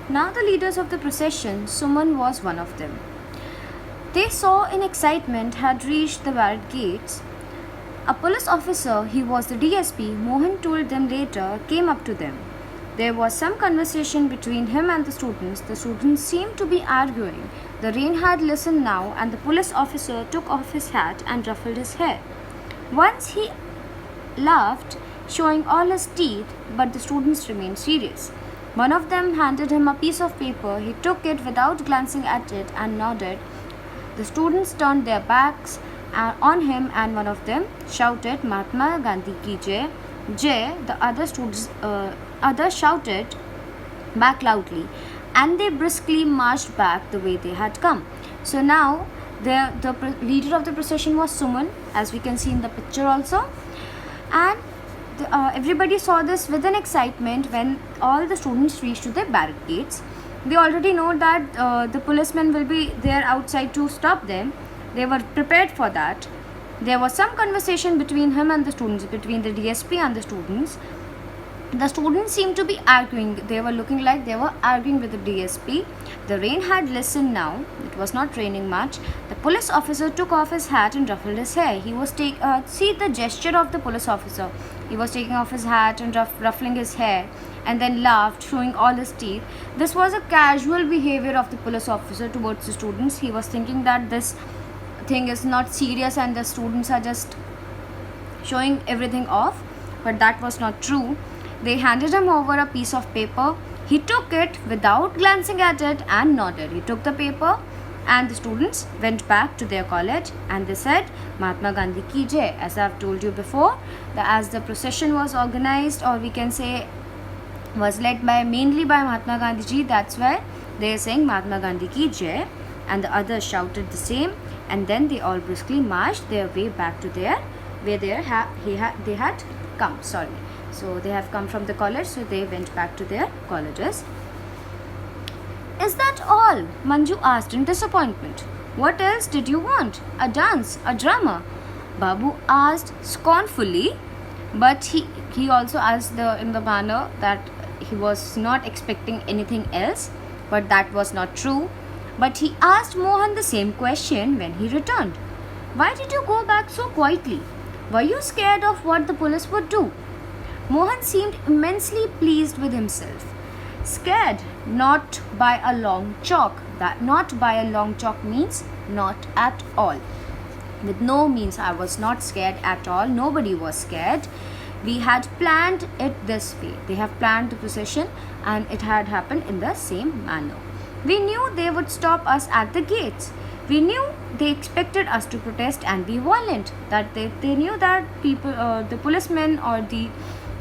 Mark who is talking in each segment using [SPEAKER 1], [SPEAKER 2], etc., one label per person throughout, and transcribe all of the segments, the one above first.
[SPEAKER 1] Now the leaders of the procession, Suman was one of them. They saw in excitement had reached the barracks gates. A police officer, he was the DSP, Mohan told them later, came up to them. There was some conversation between him and the students. The students seemed to be arguing. The rain had listened now, and the police officer took off his hat and ruffled his hair. Once he laughed, showing all his teeth, but the students remained serious. One of them handed him a piece of paper. He took it without glancing at it and nodded. The students turned their backs on him, and one of them shouted, "Mahatma Gandhi ki Jai." Jai, the others shouted back loudly, and they briskly marched back the way they had come. So now the leader of the procession was Suman, as we can see in the picture also, and everybody saw this with an excitement when all the students reached to the barrack gates. They already know that the policemen will be there outside to stop them. They were prepared for that. There was some conversation between him and the students, between the DSP and the students. The students seemed to be arguing. They were looking like they were arguing with the DSP. The rain had lessened now. It was not raining much. The police officer took off his hat and ruffled his hair. He was see the gesture of the police officer. He was taking off his hat and ruffling his hair, and then laughed, showing all his teeth. This was a casual behavior of the police officer towards the students. He was thinking that this thing is not serious and the students are just showing everything off, but that was not true. They handed him over a piece of paper. He took it without glancing at it and nodded. He took the paper, and the students went back to their college, and they said, "Mahatma Gandhi ki Jai." As I have told you before, as the procession was organized, or we can say was led mainly by Mahatma Gandhi ji, that's why they are saying Mahatma Gandhi ki Jai, and the others shouted the same, and then they all briskly marched their way back to where they had come. So they have come from the college, so they went back to their colleges. "Is that all?" Manju asked in disappointment. "What else did you want? A dance? A drama?" Babu asked scornfully, but he also asked in the manner that he was not expecting anything else, but that was not true. But he asked Mohan the same question when he returned. "Why did you go back so quietly? Were you scared of what the police would do?" Mohan seemed immensely pleased with himself. Scared? Not by a long chalk. That not by a long chalk means not at all. With no means I was not scared at all. Nobody was scared. We had planned it this way. They have planned the procession, and it had happened in the same manner. We knew they would stop us at the gates. We knew they expected us to protest and be violent. That they knew that people, the policemen or the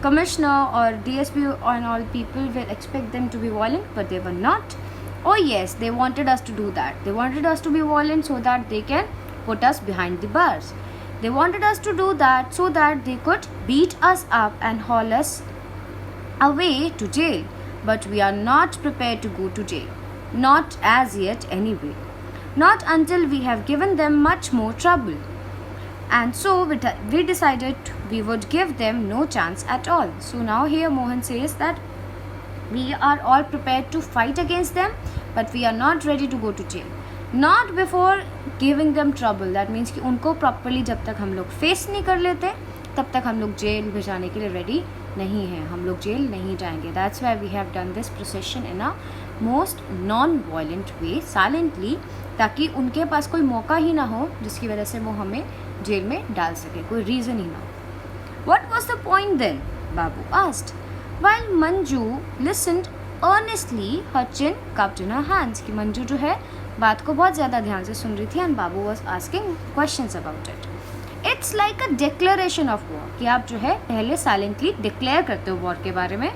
[SPEAKER 1] commissioner or DSP and all people will expect them to be violent, but they were not. Oh yes, they wanted us to do that. They wanted us to be violent so that they can put us behind the bars. They wanted us to do that so that they could beat us up and haul us away to jail. But we are not prepared to go to jail. Not as yet anyway. Not until we have given them much more trouble. And so we decided we would give them no chance at all. So now here Mohan says that we are all prepared to fight against them, but we are not ready to go to jail. Not before giving them trouble. That means कि उनको properly जब तक हम लोग face नहीं कर लेते, तब तक हम लोग जेल भिजाने के लिए ready नहीं हैं. हम लोग जेल नहीं जाएंगे. That's why we have done this procession in a most non-violent way, silently, ताकि उनके पास कोई मौका ही ना हो जिसकी वजह से वो हमें जेल में डाल सके, कोई रीज़न ही ना हो. What was the point then? Babu asked. While Manju listened earnestly, her chin cupped in her hands. कि मंजू जो है बात को बहुत ज़्यादा ध्यान से सुन रही थी, and Babu was asking questions about it. It's like a declaration of war. कि आप जो है पहले silently declare करते हो war के बारे में,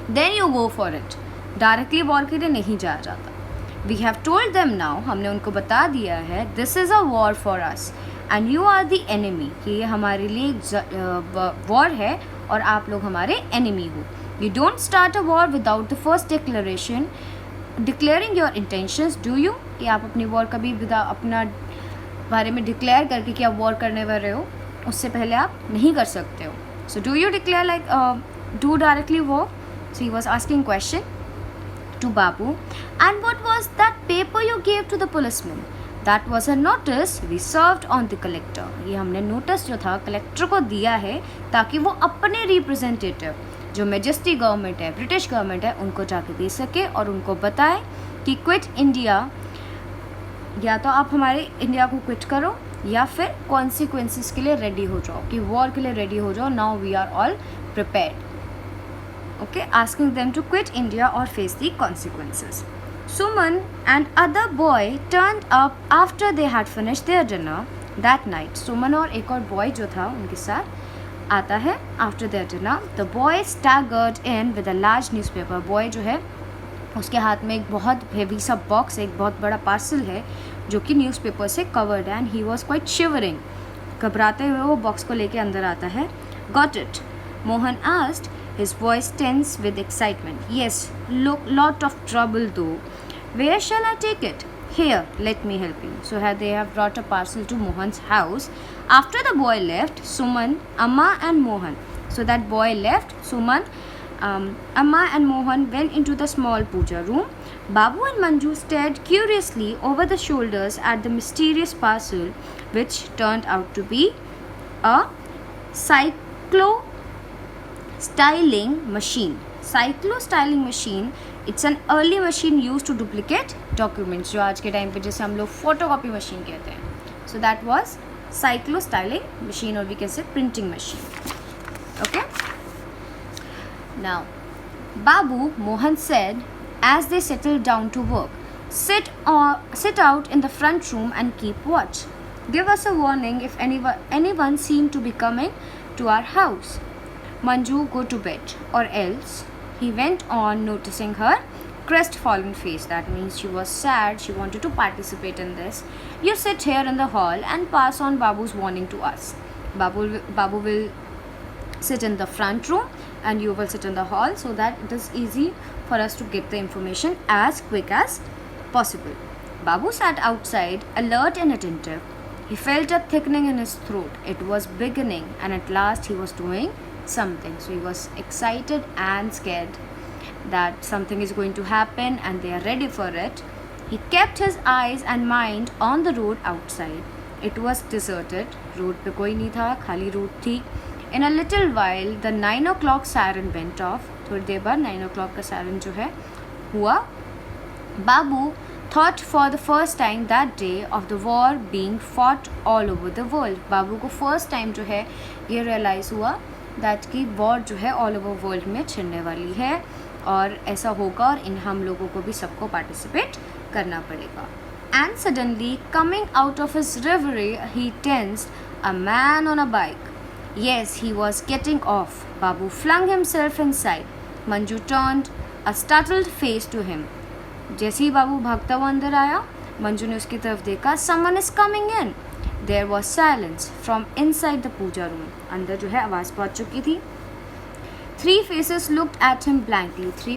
[SPEAKER 1] then you go for it. Directly war के लिए नहीं जाया जाता. We have told them now, हमने उनको बता दिया है, this is a war for us and you are the enemy, कि ये हमारे लिए war है और आप लोग हमारे enemy हो. You don't start a war without the first declaration, declaring your intentions, do you? कि आप अपनी war कभी अपना बारे में declare करके कि आप war करने वाले हो, उससे पहले आप नहीं कर सकते हो. So do you declare like do directly war? So he was asking question. to Babu, and what was that paper you gave to the policeman? That was a notice we served on the collector. ये हमने notice जो था collector को दिया है ताकि वो अपने representative जो मेजेस्टी गवर्नमेंट है, ब्रिटिश गवर्नमेंट है, उनको जाके दे सके और उनको बताए कि क्विट इंडिया, या तो आप हमारे इंडिया को क्विट करो या फिर कॉन्सिक्वेंसेस के लिए रेडी हो जाओ, कि वॉर के लिए रेडी हो जाओ. Now we are all prepared. Okay, asking them to quit India or face the consequences. Suman and other boy turned up after they had finished their dinner that night. Suman और एक और boy जो था उनके साथ आता है after their dinner. The boy staggered in with a large newspaper. Boy जो है उसके हाथ में एक बहुत heavy सा box, एक बहुत बड़ा parcel है जो कि न्यूज़पेपर से covered है, and he was quite shivering. घबराते हुए वो box को लेके अंदर आता है. Got it? Mohan asked, his voice tense with excitement. Yes, look, lot of trouble though. Where shall I take it? Here, let me help you. So here they have brought a parcel to Mohan's house. After the boy left, Suman, Amma and Mohan. So that boy left, Suman, Amma and Mohan went into the small puja room. Babu and Manju stared curiously over the shoulders at the mysterious parcel, which turned out to be a cyclo-styling machine. Cyclo-styling machine, it's an early machine used to duplicate documents, जो आज के time पे जैसे हम लोग photocopy machine कहते हैं. So that was cyclo-styling machine, or we can say printing machine. Okay. Now, Babu, Mohan said as they settled down to work, sit out in the front room and keep watch. Give us a warning if anyone seemed to be coming to our house. Manju, go to bed, or else. He went on, noticing her crestfallen face. That means she was sad, she wanted to participate in this. You sit here in the hall and pass on Babu's warning to us. Babu will sit in the front room and you will sit in the hall, so that it is easy for us to get the information as quick as possible. Babu sat outside, alert and attentive. He felt a thickening in his throat. It was beginning, and at last he was doing something. So he was excited and scared that something is going to happen and they are ready for it. He kept his eyes and mind on the road outside. It was deserted. Road पे कोई नहीं था, खाली road थी. In a little while, the 9 o'clock siren went off. थोड़ी देर बाद 9 o'clock का siren जो है हुआ. Babu thought for the first time that day of the war being fought all over the world. बाबू को first time जो है ये realize हुआ that कि war जो है all over world में छिड़ने वाली है और ऐसा होगा और इन हम लोगों को भी सबको participate करना पड़ेगा. And suddenly, coming out of his reverie, he tensed. A man on a bike. Yes, he was getting off. Babu flung himself inside. Manju turned a startled face to him. जैसे ही बाबू भागता हुआ अंदर आया, मंजू ने उसकी तरफ देखा. Someone is coming in. There was silence from inside the puja room. अंदर जो है आवाज़ पहुंच चुकी थी. Three faces looked at him blankly.